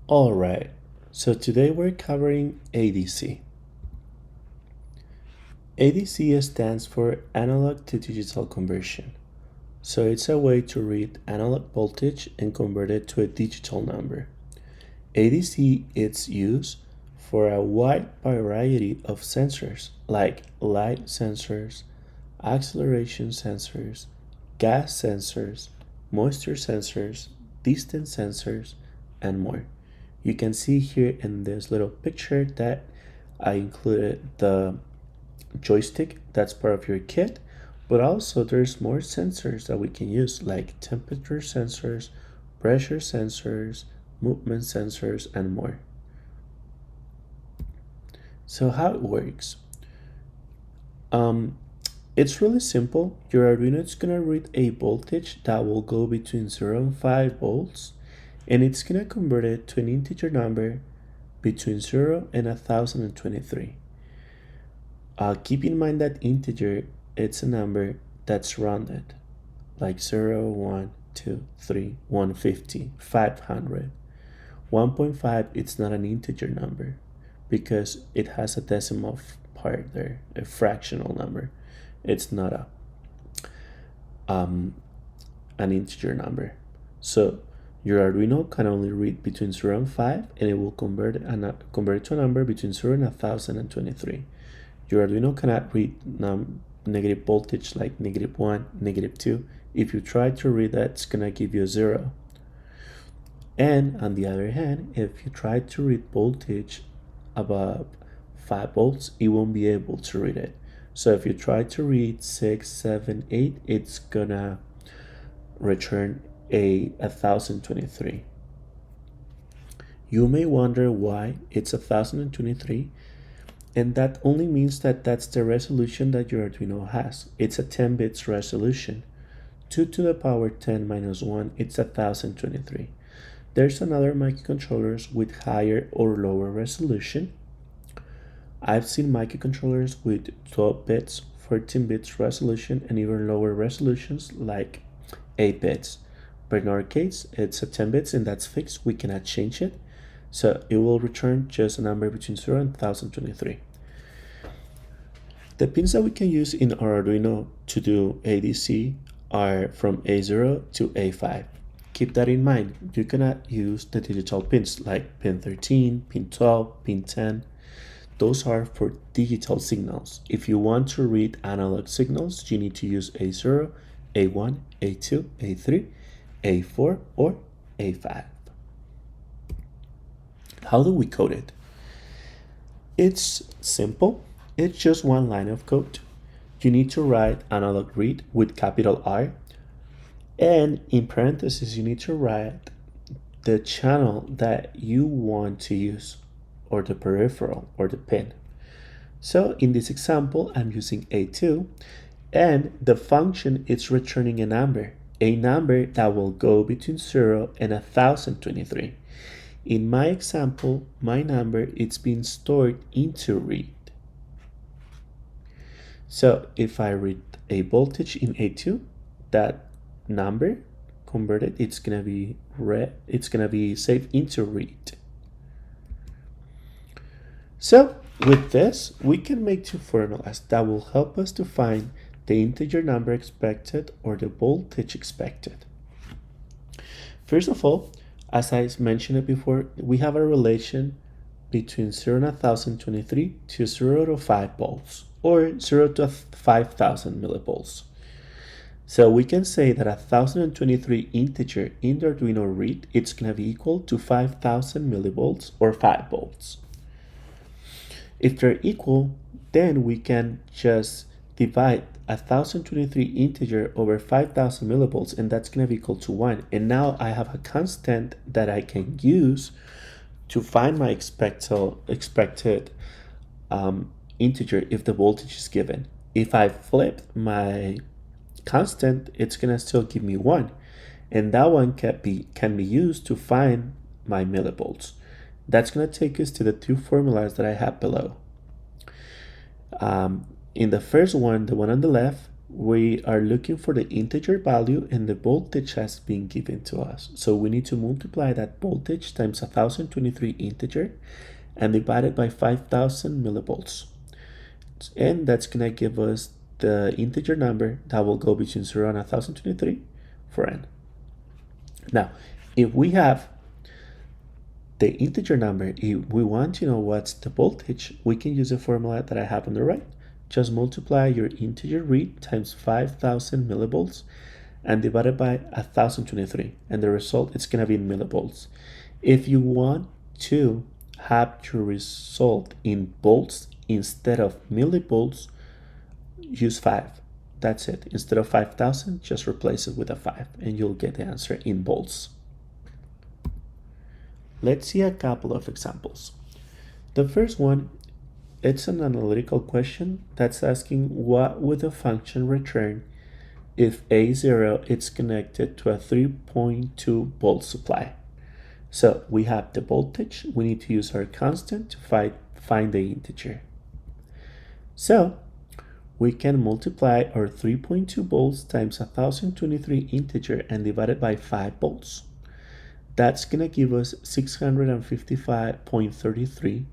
Alright, so today we're covering ADC. ADC stands for Analog to Digital Conversion. So it's a way to read analog voltage and convert it to a digital number. ADC is used for a wide variety of sensors like light sensors, acceleration sensors, gas sensors, moisture sensors, distance sensors, and more. You can see here in this little picture that I included the joystick that's part of your kit, but also there's more sensors that we can use like temperature sensors, pressure sensors, movement sensors, and more. So how it works? Um, it's really simple. Your Arduino is gonna read a voltage that will go between 0 and 5 volts, and it's gonna convert it to an integer number between 0 and 1023. Keep in mind that integer, it's a number that's rounded, like 0, 1, 2, 3, 150, 500. 1.5, it's not an integer number because it has a decimal part there, a fractional number. It's not an integer number. So your Arduino can only read between 0 and 5, and it will convert it to a number between 0 and 1023. Your Arduino cannot read negative voltage like -1, -2. If you try to read that, it's gonna give you a 0. And on the other hand, if you try to read voltage above 5 volts, it won't be able to read it. So if you try to read 6, 7, 8, it's gonna return a 1023. You may wonder why it's 1023, and that only means that that's the resolution that your Arduino has. It's a 10 bits resolution. 2 to the power 10 minus 1, it's 1023. There's another microcontrollers with higher or lower resolution. I've seen microcontrollers with 12 bits, 14 bits resolution, and even lower resolutions like 8 bits. But in our case, it's a 10 bits and that's fixed. We cannot change it. So it will return just a number between 0 and 1023. The pins that we can use in our Arduino to do ADC are from A0 to A5. Keep that in mind. You cannot use the digital pins like pin 13, pin 12, pin 10. Those are for digital signals. If you want to read analog signals, you need to use A0, A1, A2, A3, A4, or A5. How do we code it? It's simple. It's just one line of code. You need to write analog read with capital R, and in parentheses, you need to write the channel that you want to use, or the peripheral, or the pin. So in this example, I'm using A2, and the function is returning a number that will go between 0 and 1023. In my example, my number is being stored into read. So if I read a voltage in A2, that number converted, it's gonna be saved into read. So with this, we can make two formulas that will help us to find the integer number expected or the voltage expected. First of all, as I mentioned it before, we have a relation between 0 and 1023 to 0 to 5 volts, or 0 to 5000 millivolts. So we can say that 1023 integer in the Arduino read, it's going to be equal to 5000 millivolts or 5 volts. If they're equal, then we can just divide 1023 integer over 5000 millivolts, and that's going to be equal to 1. And now I have a constant that I can use to find my expected integer if the voltage is given. If I flip my constant, it's gonna still give me 1, and that one can be used to find my millivolts. That's gonna take us to the two formulas that I have below. In the first one, the one on the left, we are looking for the integer value and the voltage has been given to us. So we need to multiply that voltage times 1023 integer and divide it by 5000 millivolts. And that's going to give us the integer number that will go between 0 and 1023 for n. Now, if we have the integer number, if we want to know what's the voltage, we can use the formula that I have on the right. Just multiply your integer read times 5000 millivolts and divide it by 1023, and the result is going to be in millivolts. If you want to have your result in volts instead of millivolts, use 5. That's it. Instead of 5000, just replace it with a 5 and you'll get the answer in volts. Let's see a couple of examples. The first one, it's an analytical question that's asking what would the function return if A0 is connected to a 3.2 volt supply. So we have the voltage, we need to use our constant to find the integer. So we can multiply our 3.2 volts times 1023 integer and divide it by 5 volts. That's gonna give us 655.33,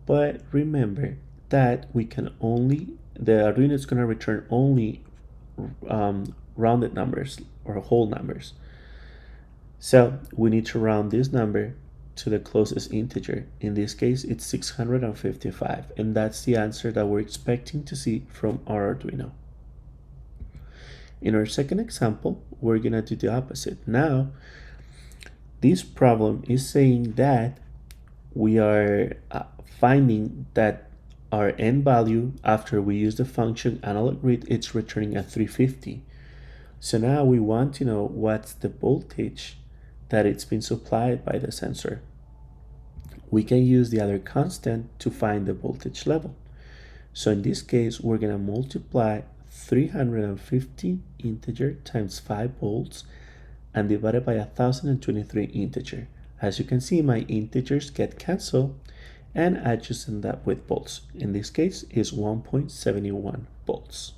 but remember that we can only, the Arduino is gonna return only rounded numbers or whole numbers. So we need to round this number to the closest integer. In this case, it's 655, and that's the answer that we're expecting to see from our Arduino. In our second example, we're gonna do the opposite. Now, this problem is saying that we are finding that our n value after we use the function analog read, it's returning at 350. So now we want to know what's the voltage that it's been supplied by the sensor. We can use the other constant to find the voltage level. So in this case, we're gonna multiply 350 integer times 5 volts and divide it by 1023 integer. As you can see, my integers get cancelled and I just end up with volts. In this case, is 1.71 volts.